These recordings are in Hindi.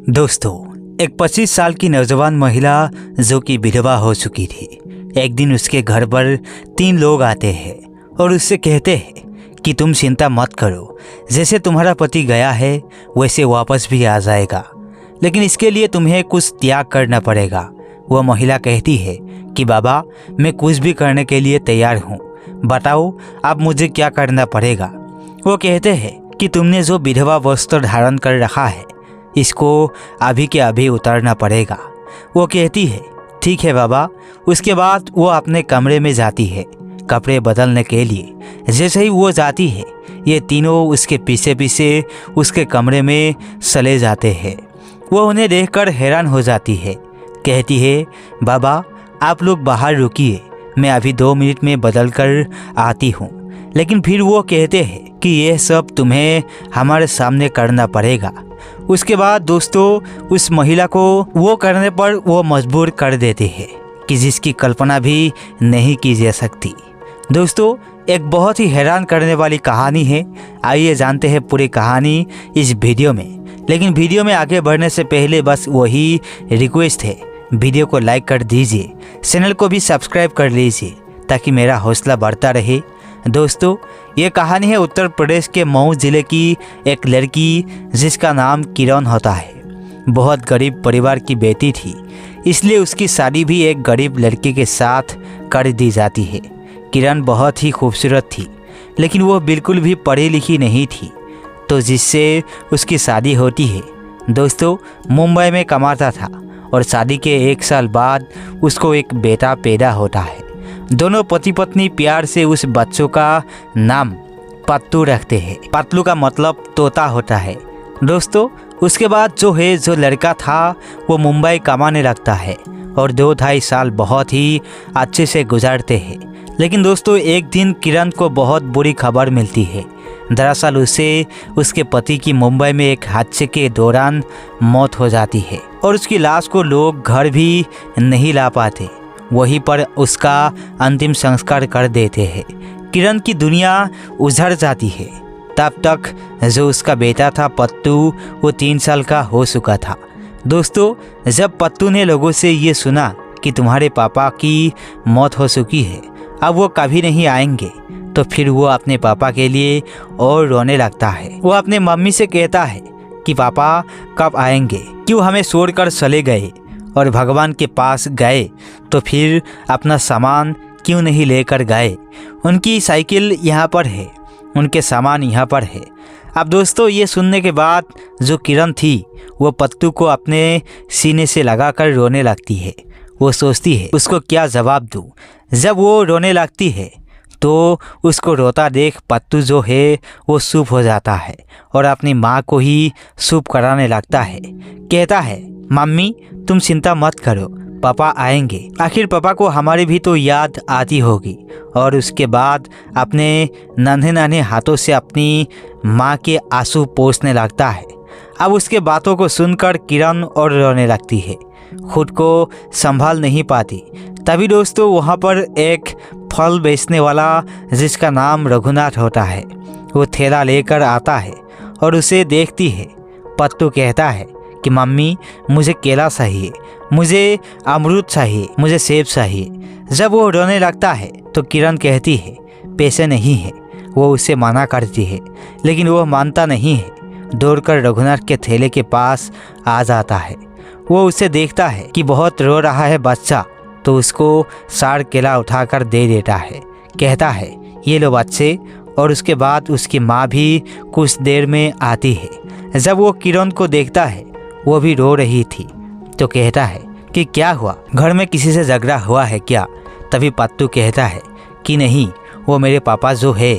दोस्तों, एक 25 साल की नौजवान महिला जो कि विधवा हो चुकी थी, एक दिन उसके घर पर 3 लोग आते हैं और उससे कहते हैं कि तुम चिंता मत करो, जैसे तुम्हारा पति गया है वैसे वापस भी आ जाएगा, लेकिन इसके लिए तुम्हें कुछ त्याग करना पड़ेगा। वह महिला कहती है कि बाबा, मैं कुछ भी करने के लिए तैयार हूँ, बताओ अब मुझे क्या करना पड़ेगा। वो कहते हैं कि तुमने जो विधवा वस्त्र धारण कर रखा है इसको अभी के अभी उतारना पड़ेगा। वो कहती है ठीक है बाबा। उसके बाद वो अपने कमरे में जाती है कपड़े बदलने के लिए। जैसे ही वो जाती है ये तीनों उसके पीछे पीछे उसके कमरे में चले जाते हैं। वो उन्हें देखकर हैरान हो जाती है, कहती है बाबा आप लोग बाहर रुकिए, मैं अभी 2 मिनट में बदल कर आती हूँ। लेकिन फिर वो कहते हैं कि यह सब तुम्हें हमारे सामने करना पड़ेगा। उसके बाद दोस्तों उस महिला को वो करने पर वो मजबूर कर देते हैं कि जिसकी कल्पना भी नहीं की जा सकती। दोस्तों एक बहुत ही हैरान करने वाली कहानी है। आइए जानते हैं पूरी कहानी इस वीडियो में। लेकिन वीडियो में आगे बढ़ने से पहले बस वही रिक्वेस्ट है, वीडियो को लाइक कर दीजिए, चैनल को भी सब्सक्राइब कर लीजिए ताकि मेरा हौसला बढ़ता रहे। दोस्तों ये कहानी है उत्तर प्रदेश के मऊ जिले की एक लड़की जिसका नाम किरण होता है। बहुत गरीब परिवार की बेटी थी, इसलिए उसकी शादी भी एक गरीब लड़के के साथ कर दी जाती है। किरण बहुत ही खूबसूरत थी, लेकिन वो बिल्कुल भी पढ़ी लिखी नहीं थी, तो जिससे उसकी शादी होती है दोस्तों मुंबई में कमाता था और शादी के 1 साल बाद उसको एक बेटा पैदा होता है। दोनों पति पत्नी प्यार से उस बच्चों का नाम पत्तू रखते हैं। पतलू का मतलब तोता होता है। दोस्तों उसके बाद जो लड़का था वो मुंबई कमाने लगता है और 2-2.5 साल बहुत ही अच्छे से गुजारते हैं। लेकिन दोस्तों एक दिन किरण को बहुत बुरी खबर मिलती है। दरअसल उसे उसके पति की मुंबई में एक हादसे के दौरान मौत हो जाती है और उसकी लाश को लोग घर भी नहीं ला पाते। वहीं पर उसका अंतिम संस्कार कर देते हैं। किरण की दुनिया उजड़ जाती है। तब तक जो उसका बेटा था पत्तू वो 3 साल का हो चुका था। दोस्तों जब पत्तू ने लोगों से ये सुना कि तुम्हारे पापा की मौत हो चुकी है, अब वो कभी नहीं आएंगे, तो फिर वो अपने पापा के लिए और रोने लगता है। वो अपने मम्मी से कहता है कि पापा कब आएंगे, क्यों हमें छोड़कर चले गए और भगवान के पास गए तो फिर अपना सामान क्यों नहीं लेकर गए। उनकी साइकिल यहाँ पर है, उनके सामान यहाँ पर है। अब दोस्तों ये सुनने के बाद जो किरण थी वो पत्तू को अपने सीने से लगाकर रोने लगती है। वो सोचती है उसको क्या जवाब दूँ। जब वो रोने लगती है तो उसको रोता देख पत्तू जो है वो चुप हो जाता है और अपनी माँ को ही चुप कराने लगता है। कहता है मम्मी तुम चिंता मत करो, पापा आएंगे। आखिर पापा को हमारी भी तो याद आती होगी। और उसके बाद अपने नन्हे नन्हे हाथों से अपनी माँ के आंसू पोंछने लगता है। अब उसके बातों को सुनकर किरण और रोने लगती है, खुद को संभाल नहीं पाती। तभी दोस्तों वहाँ पर एक फल बेचने वाला जिसका नाम रघुनाथ होता है वो थैला लेकर आता है और उसे देखती है। पत्तू कहता है कि मम्मी मुझे केला चाहिए, मुझे अमरूद चाहिए, मुझे सेब चाहिए। जब वो रोने लगता है तो किरण कहती है पैसे नहीं है। वो उसे मना करती है लेकिन वो मानता नहीं है। दौड़कर रघुनाथ के थैले के पास आ जाता है। वो उसे देखता है कि बहुत रो रहा है बच्चा, तो उसको 4 केला उठाकर दे देता है। कहता है ये लो बच्चे। और उसके बाद उसकी माँ भी कुछ देर में आती है। जब वो किरण को देखता है वो भी रो रही थी, तो कहता है कि क्या हुआ, घर में किसी से झगड़ा हुआ है क्या। तभी पत्तू कहता है कि नहीं, वो मेरे पापा जो है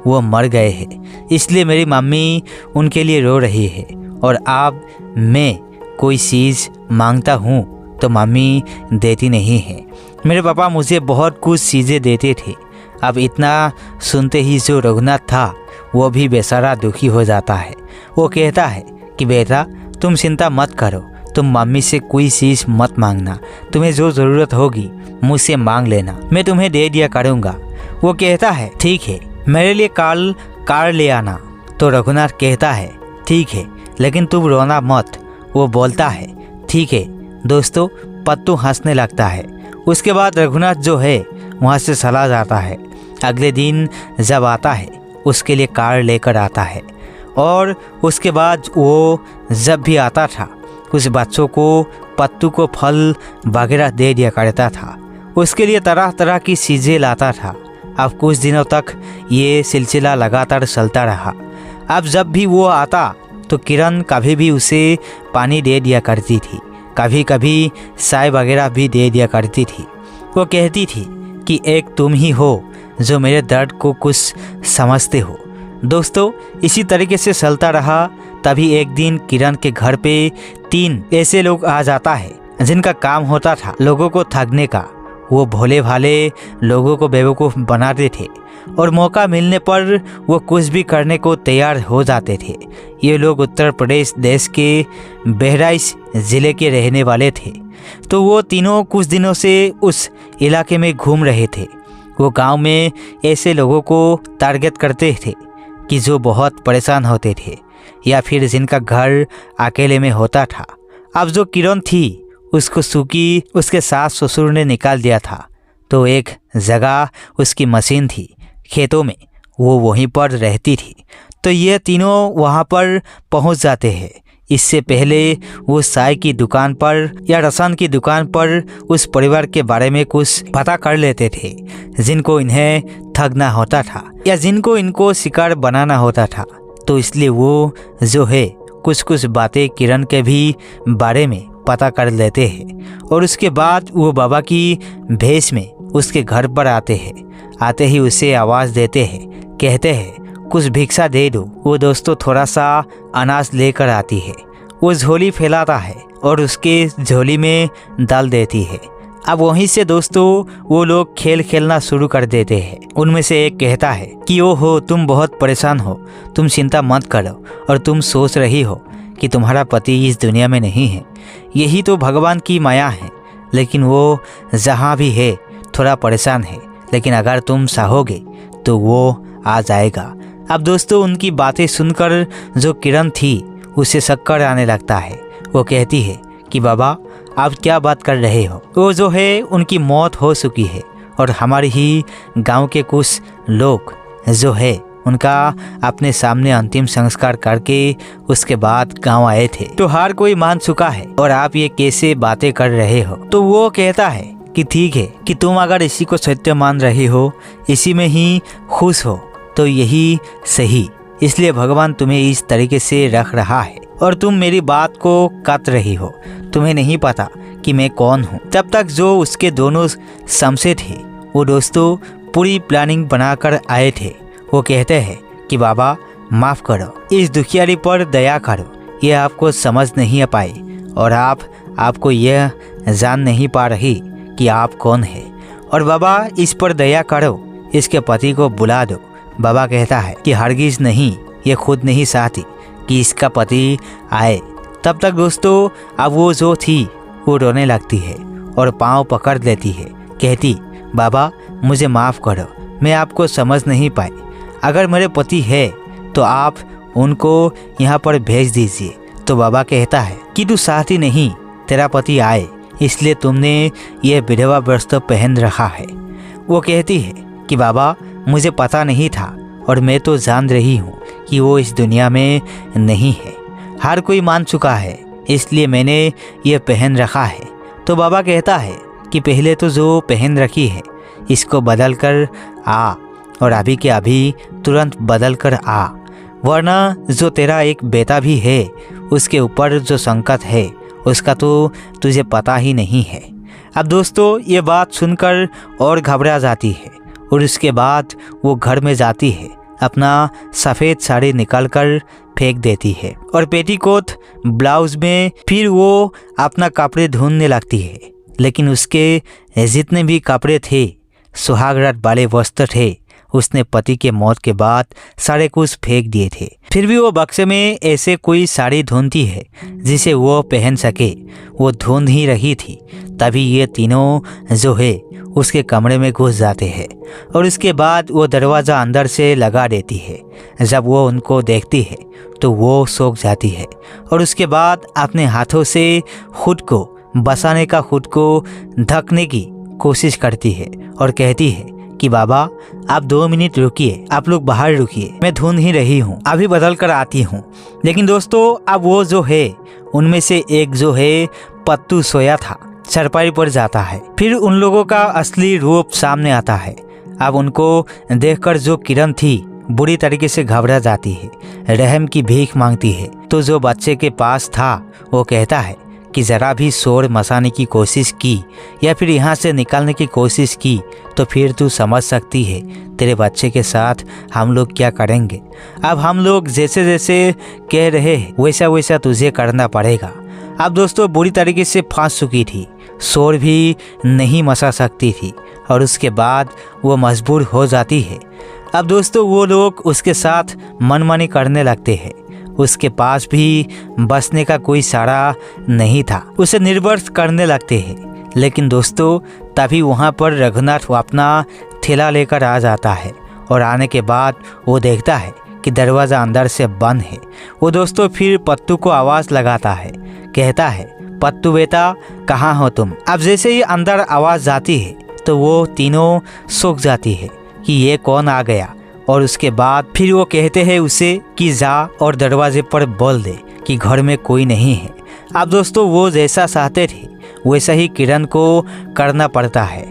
वो मर गए हैं, इसलिए मेरी मम्मी उनके लिए रो रही है। और अब मैं कोई चीज़ मांगता हूँ तो मम्मी देती नहीं है। मेरे पापा मुझे बहुत कुछ चीज़ें देते थे। अब इतना सुनते ही जो रघुनाथ था वो भी बेचारा दुखी हो जाता है। वो कहता है कि बेटा तुम चिंता मत करो, तुम मम्मी से कोई चीज़ मत मांगना, तुम्हें जो ज़रूरत होगी मुझसे मांग लेना, मैं तुम्हें दे दिया करूँगा। वो कहता है ठीक है, मेरे लिए कल कार ले आना। तो रघुनाथ कहता है ठीक है, लेकिन तुम रोना मत, वो बोलता है ठीक है। दोस्तों पत्तू हंसने लगता है। उसके बाद रघुनाथ जो है वहाँ से चला जाता है। अगले दिन जब आता है उसके लिए कार लेकर आता है और उसके बाद वो जब भी आता था उस बच्चों को पत्तू को फल वगैरह दे दिया करता था। उसके लिए तरह तरह की चीज़ें लाता था। अब कुछ दिनों तक ये सिलसिला लगातार चलता रहा। अब जब भी वो आता तो किरण कभी भी उसे पानी दे दिया करती थी, कभी कभी चाय वगैरह भी दे दिया करती थी। वो कहती थी कि एक तुम ही हो जो मेरे दर्द को कुछ समझते हो। दोस्तों इसी तरीके से चलता रहा। तभी एक दिन किरण के घर पे 3 ऐसे लोग आ जाता है जिनका काम होता था लोगों को ठगने का। वो भोले भाले लोगों को बेवकूफ़ बनाते थे और मौका मिलने पर वो कुछ भी करने को तैयार हो जाते थे। ये लोग उत्तर प्रदेश देश के बहराइच ज़िले के रहने वाले थे। तो वो तीनों कुछ दिनों से उस इलाके में घूम रहे थे। वो गांव में ऐसे लोगों को टारगेट करते थे कि जो बहुत परेशान होते थे या फिर जिनका घर अकेले में होता था। अब जो किरण थी उसको सुकी उसके सास ससुर ने निकाल दिया था। तो एक जगह उसकी मशीन थी खेतों में, वो वहीं पर रहती थी। तो ये तीनों वहाँ पर पहुँच जाते हैं। इससे पहले वो चाय की दुकान पर या राशन की दुकान पर उस परिवार के बारे में कुछ पता कर लेते थे जिनको इन्हें ठगना होता था या जिनको इनको शिकार बनाना होता था। तो इसलिए वो जो है कुछ कुछ बातें किरण के भी बारे में पता कर लेते हैं और उसके बाद वो बाबा की भेष में उसके घर पर आते हैं। आते ही उसे आवाज़ देते हैं, कहते हैं कुछ भिक्षा दे दो। वो दोस्तों थोड़ा सा अनाज लेकर आती है। वो झोली फैलाता है और उसके झोली में डाल देती है। अब वहीं से दोस्तों वो लोग खेल खेलना शुरू कर देते हैं। उनमें से एक कहता है कि ओहो तुम बहुत परेशान हो, तुम चिंता मत करो और तुम सोच रही हो कि तुम्हारा पति इस दुनिया में नहीं है, यही तो भगवान की माया है। लेकिन वो जहाँ भी है थोड़ा परेशान है, लेकिन अगर तुम चाहोगे तो वो आ जाएगा। अब दोस्तों उनकी बातें सुनकर जो किरण थी उसे शक्कर आने लगता है। वो कहती है कि बाबा आप क्या बात कर रहे हो। वो जो है उनकी मौत हो चुकी है और हमारे ही गांव के कुछ लोग जो है उनका अपने सामने अंतिम संस्कार करके उसके बाद गांव आए थे। तो हर कोई मान चुका है और आप ये कैसे बातें कर रहे हो। तो वो कहता है कि ठीक है कि तुम अगर इसी को सत्य मान रही हो, इसी में ही खुश हो तो यही सही। इसलिए भगवान तुम्हें इस तरीके से रख रहा है और तुम मेरी बात को काट रही हो। तुम्हें नहीं पता कि मैं कौन हूँ। तब तक जो उसके दोनों समसे थे वो दोस्तों पूरी प्लानिंग बनाकर आए थे। वो कहते हैं कि बाबा माफ़ करो, इस दुखियारी पर दया करो, ये आपको समझ नहीं पाई और आपको यह जान नहीं पा रही कि आप कौन है। और बाबा इस पर दया करो, इसके पति को बुला दो। बाबा कहता है कि हरगिज नहीं, ये खुद नहीं चाहती कि इसका पति आए। तब तक दोस्तों अब वो जो थी वो रोने लगती है और पाँव पकड़ लेती है। कहती बाबा मुझे माफ़ करो, मैं आपको समझ नहीं पाई। अगर मेरे पति है तो आप उनको यहाँ पर भेज दीजिए। तो बाबा कहता है कि तू चाहती नहीं तेरा पति आए, इसलिए तुमने ये विधवा वस्त्र पहन रखा है। वो कहती है कि बाबा मुझे पता नहीं था और मैं तो जान रही हूँ कि वो इस दुनिया में नहीं है। हर कोई मान चुका है, इसलिए मैंने ये पहन रखा है। तो बाबा कहता है कि पहले तो जो पहन रखी है इसको बदल कर आ और अभी के अभी तुरंत बदल कर आ, वरना जो तेरा एक बेटा भी है उसके ऊपर जो संकट है उसका तो तुझे पता ही नहीं है। अब दोस्तों ये बात सुनकर और घबरा जाती है और उसके बाद वो घर में जाती है, अपना सफ़ेद साड़ी निकाल कर फेंक देती है और पेटीकोट ब्लाउज में फिर वो अपना कपड़े ढूंढने लगती है। लेकिन उसके जितने भी कपड़े थे, सुहागरात वाले वस्त्र थे, उसने पति के मौत के बाद सारे कुछ फेंक दिए थे। फिर भी वो बक्से में ऐसे कोई साड़ी ढूंढती है जिसे वो पहन सके। वो ढूंढ ही रही थी, तभी ये तीनों जो है उसके कमरे में घुस जाते हैं और उसके बाद वो दरवाज़ा अंदर से लगा देती है। जब वो उनको देखती है तो वो सोख जाती है और उसके बाद अपने हाथों से खुद को बचाने का, खुद को ढकने की कोशिश करती है और कहती है कि बाबा आप 2 मिनट रुकिए, आप लोग बाहर रुकिए, मैं ढूंढ ही रही हूँ, अभी बदल कर आती हूँ। लेकिन दोस्तों अब वो जो है उनमें से एक जो है पत्तू सोया था चारपाई पर जाता है। फिर उन लोगों का असली रूप सामने आता है। अब उनको देखकर जो किरण थी बुरी तरीके से घबरा जाती है, रहम की भीख मांगती है। तो जो बच्चे के पास था वो कहता है कि ज़रा भी शोर मचाने की कोशिश की या फिर यहाँ से निकालने की कोशिश की तो फिर तू समझ सकती है तेरे बच्चे के साथ हम लोग क्या करेंगे। अब हम लोग जैसे जैसे कह रहे हैं वैसा वैसा तुझे करना पड़ेगा। अब दोस्तों बुरी तरीके से फंस चुकी थी, शोर भी नहीं मचा सकती थी और उसके बाद वो मजबूर हो जाती है। अब दोस्तों वो लोग उसके साथ मनमानी करने लगते हैं। उसके पास भी बचने का कोई सहारा नहीं था, उसे निर्भर करने लगते हैं। लेकिन दोस्तों तभी वहाँ पर रघुनाथ अपना थैला लेकर आ जाता है और आने के बाद वो देखता है कि दरवाज़ा अंदर से बंद है। वो दोस्तों फिर पत्तू को आवाज़ लगाता है, कहता है पत्तू बेटा कहाँ हो तुम। अब जैसे ही अंदर आवाज़ जाती है तो वो तीनों सूख जाती है कि ये कौन आ गया। और उसके बाद फिर वो कहते हैं उसे कि जा और दरवाजे पर बोल दे कि घर में कोई नहीं है। अब दोस्तों वो जैसा चाहते थे वैसा ही किरण को करना पड़ता है।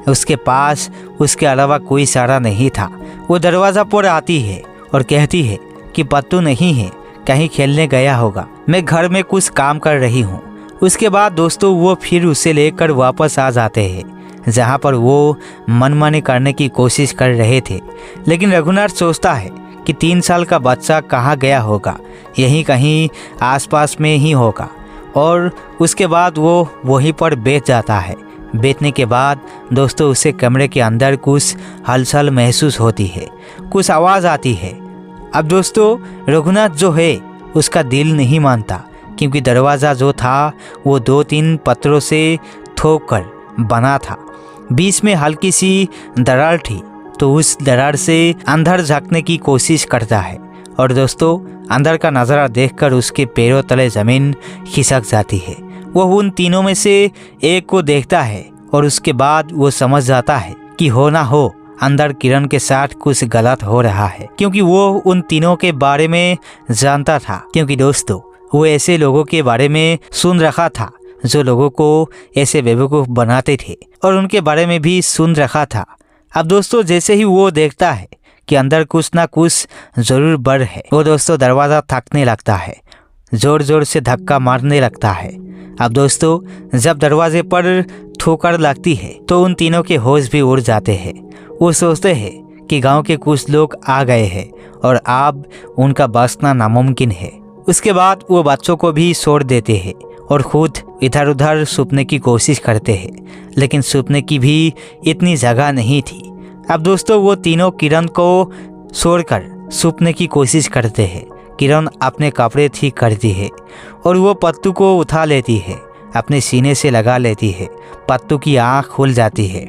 उसके पास उसके अलावा कोई सहारा नहीं था। वो दरवाज़ा पर आती है और कहती है कि पत्तू नहीं है, कहीं खेलने गया होगा, मैं घर में कुछ काम कर रही हूँ। उसके बाद दोस्तों वो फिर उसे लेकर वापस आ जाते हैं जहाँ पर वो मनमानी करने की कोशिश कर रहे थे। लेकिन रघुनाथ सोचता है कि 3 साल का बच्चा कहाँ गया होगा, यहीं कहीं आसपास में ही होगा। और उसके बाद वो वहीं पर बैठ जाता है। बैठने के बाद दोस्तों उसे कमरे के अंदर कुछ हलचल महसूस होती है, कुछ आवाज़ आती है। अब दोस्तों रघुनाथ जो है उसका दिल नहीं मानता क्योंकि दरवाज़ा जो था वो 2-3 पत्थरों से ठोक कर बना था। बीच में हल्की सी दरार थी तो उस दरार से अंदर झांकने की कोशिश करता है और दोस्तों अंदर का नज़ारा देखकर उसके पैरों तले ज़मीन खिसक जाती है। वो उन तीनों में से एक को देखता है और उसके बाद वो समझ जाता है कि हो ना हो अंदर किरण के साथ कुछ गलत हो रहा है, क्योंकि वो उन तीनों के बारे में जानता था। क्योंकि दोस्तों वो ऐसे लोगों के बारे में सुन रखा था जो लोगों को ऐसे बेवकूफ़ बनाते थे और उनके बारे में भी सुन रखा था। अब दोस्तों जैसे ही वो देखता है कि अंदर कुछ ना कुछ ज़रूर बढ़ है, वो दोस्तों दरवाज़ा थकने लगता है, ज़ोर ज़ोर से धक्का मारने लगता है। अब दोस्तों जब दरवाजे पर ठोकर लगती है तो उन तीनों के होश भी उड़ जाते हैं। वो सोचते हैं कि गांव के कुछ लोग आ गए हैं और अब उनका बचना नामुमकिन है। उसके बाद वो बच्चों को भी छोड़ देते हैं और खुद इधर उधर छुपने की कोशिश करते हैं, लेकिन छुपने की भी इतनी जगह नहीं थी। अब दोस्तों वो तीनों किरण को छोड़कर छुपने की कोशिश करते हैं। किरण अपने कपड़े ठीक करती है और वो पत्तू को उठा लेती है, अपने सीने से लगा लेती है। पत्तू की आँख खुल जाती है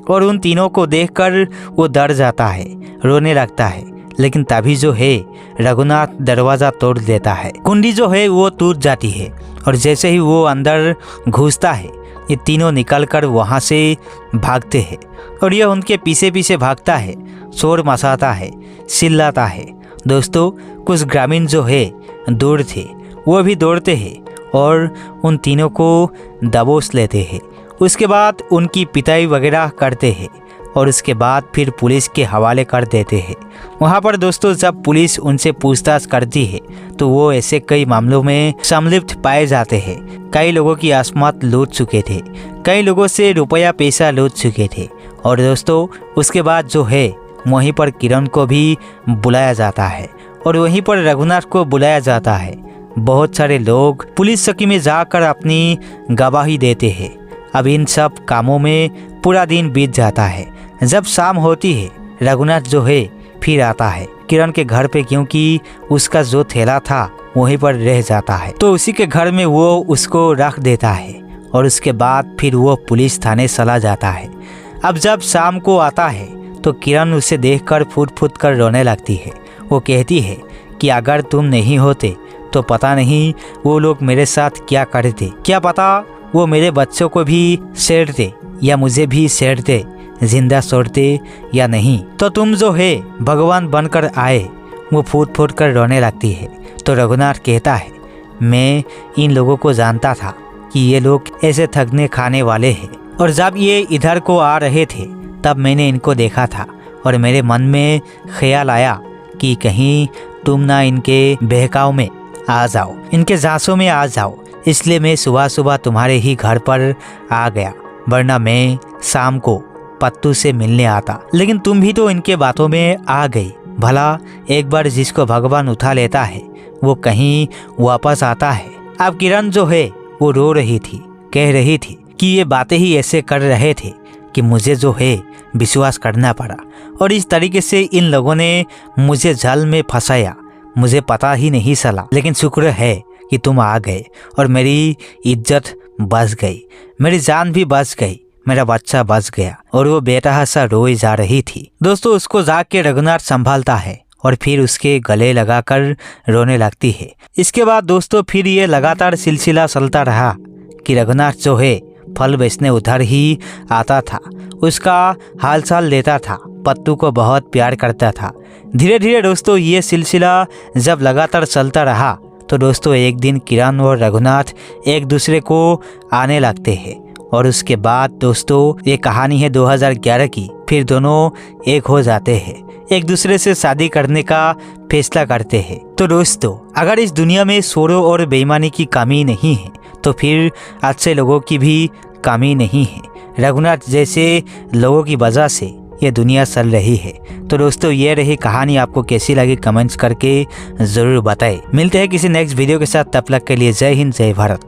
और उन तीनों को देखकर वो डर जाता है, रोने लगता है। लेकिन तभी जो है रघुनाथ दरवाज़ा तोड़ देता है, कुंडी जो है वो टूट जाती है और जैसे ही वो अंदर घुसता है ये तीनों निकलकर वहाँ से भागते हैं और यह उनके पीछे पीछे भागता है, शोर मचाता है, चिल्लाता है। दोस्तों कुछ ग्रामीण जो है दूर थे वो भी दौड़ते हैं और उन तीनों को दबोच लेते हैं। उसके बाद उनकी पिटाई वगैरह करते हैं और उसके बाद फिर पुलिस के हवाले कर देते हैं। वहाँ पर दोस्तों जब पुलिस उनसे पूछताछ करती है तो वो ऐसे कई मामलों में संलिप्त पाए जाते हैं। कई लोगों की आसमात लूट चुके थे, कई लोगों से रुपया पैसा लूट चुके थे। और दोस्तों उसके बाद जो है वहीं पर किरण को भी बुलाया जाता है और वहीं पर रघुनाथ को बुलाया जाता है। बहुत सारे लोग पुलिस चौकी में जाकर अपनी गवाही देते हैं। अब इन सब कामों में पूरा दिन बीत जाता है। जब शाम होती है रघुनाथ जो है फिर आता है किरण के घर पे, क्योंकि उसका जो थैला था वहीं पर रह जाता है। तो उसी के घर में वो उसको रख देता है और उसके बाद फिर वो पुलिस थाने चला जाता है। अब जब शाम को आता है तो किरण उसे देखकर फूट फूट कर रोने लगती है। वो कहती है कि अगर तुम नहीं होते तो पता नहीं वो लोग मेरे साथ क्या करते, क्या पता वो मेरे बच्चों को भी छेड़ते या मुझे भी छेड़ते, जिंदा छोड़ते या नहीं। तो तुम जो है भगवान बनकर आए। वो फूट फूट कर रोने लगती है। तो रघुनाथ कहता है, मैं इन लोगों को जानता था कि ये लोग ऐसे ठगने खाने वाले हैं, और जब ये इधर को आ रहे थे तब मैंने इनको देखा था और मेरे मन में ख्याल आया कि कहीं तुम ना इनके बहकाव में आ जाओ, इनके झांसों में आ जाओ, इसलिए मैं सुबह सुबह तुम्हारे ही घर पर आ गया, वरना मैं शाम को पत्तू से मिलने आता। लेकिन तुम भी तो इनके बातों में आ गई। भला एक बार जिसको भगवान उठा लेता है वो कहीं वापस आता है। अब किरण जो है वो रो रही थी, कह रही थी कि ये बातें ही ऐसे कर रहे थे कि मुझे जो है विश्वास करना पड़ा, और इस तरीके से इन लोगों ने मुझे जाल में फंसाया, मुझे पता ही नहीं चला। लेकिन शुक्र है कि तुम आ गए और मेरी इज्जत बच गई, मेरी जान भी बच गई, मेरा बच्चा बच गया। और वो बेटा सा रोई जा रही थी। दोस्तों उसको जाग के रघुनाथ संभालता है और फिर उसके गले लगाकर रोने लगती है। इसके बाद दोस्तों फिर ये लगातार सिलसिला चलता रहा कि रघुनाथ जो है फल बेचने उधर ही आता था, उसका हालचाल लेता था, पत्तू को बहुत प्यार करता था। धीरे धीरे दोस्तों ये सिलसिला जब लगातार चलता रहा तो दोस्तों एक दिन किरण और रघुनाथ एक दूसरे को आने लगते हैं। और उसके बाद दोस्तों ये कहानी है 2011 की। फिर दोनों एक हो जाते हैं, एक दूसरे से शादी करने का फैसला करते हैं। तो दोस्तों अगर इस दुनिया में चोरों और बेईमानी की कमी नहीं है तो फिर अच्छे लोगों की भी कमी नहीं है। रघुनाथ जैसे लोगों की वजह से ये दुनिया चल रही है। तो दोस्तों ये रही कहानी, आपको कैसी लगी कमेंट्स करके ज़रूर बताएं। मिलते हैं किसी नेक्स्ट वीडियो के साथ, तब तक के लिए जय हिंद जय भारत।